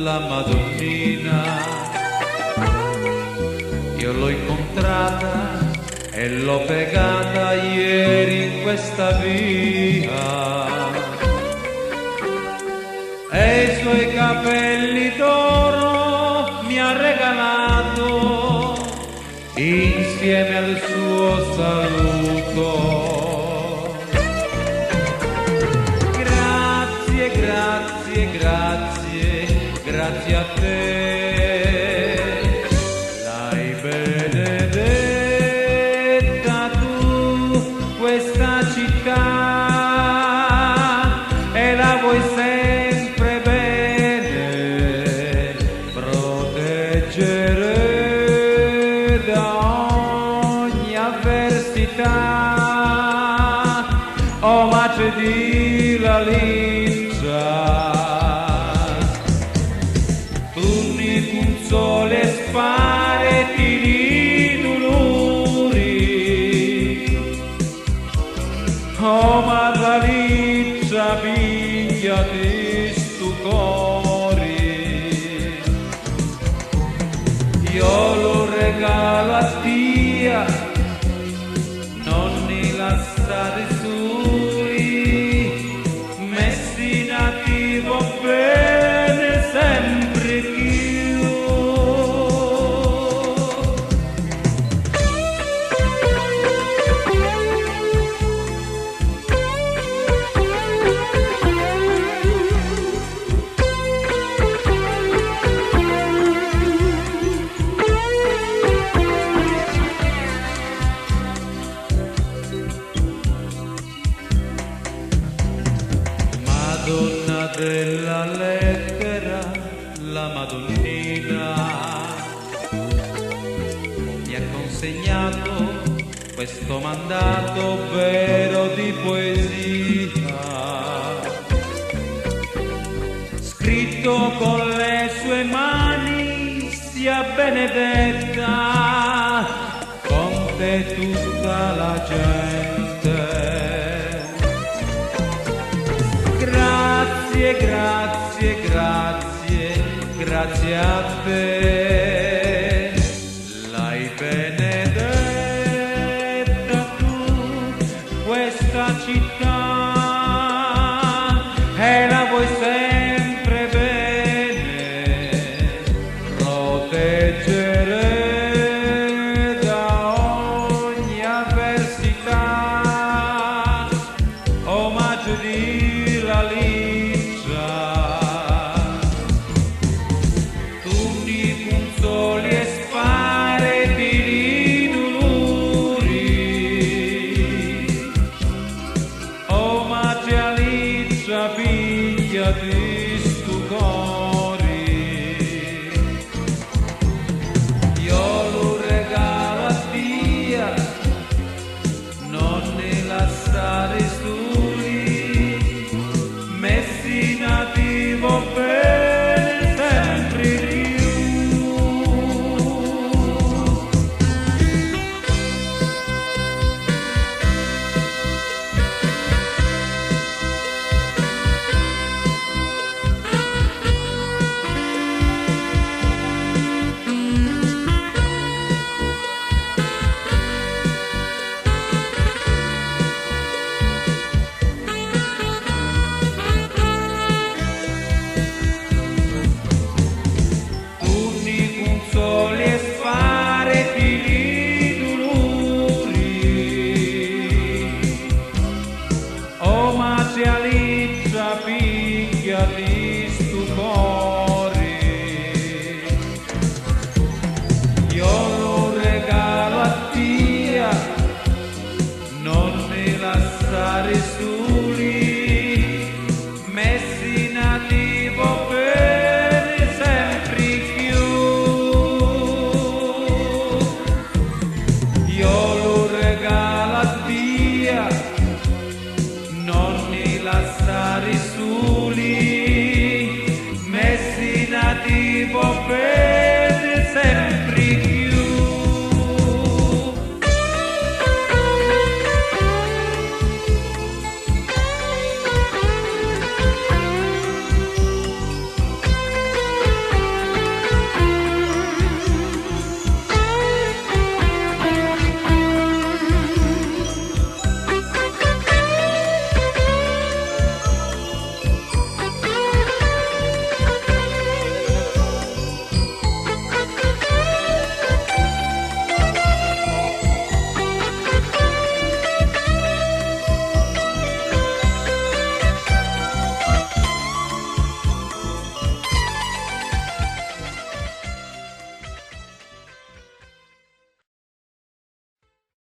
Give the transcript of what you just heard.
la Madonnina. Io l'ho incontrata e l'ho pregata ieri in questa via, e i suoi capelli d'oro mi ha regalato insieme al suo saluto. Grazie, grazie, grazie, grazie a te. L'hai benedetta tu questa città e la vuoi sempre bene proteggere da ogni avversità. Oh, mace di la lincia, turni con sole spareti di dolori. Oh, ma la lincia piglia di stu cori. Io lo regalo a Dio, non ne lasciare soli, messi nativo bene sempre più. Madonna della lettera, la Madonnina, mi ha consegnato questo mandato vero di poesia, scritto con le sue mani. Sia benedetta con te tutta la gente. Grazie, grazie, grazie, grazie a te.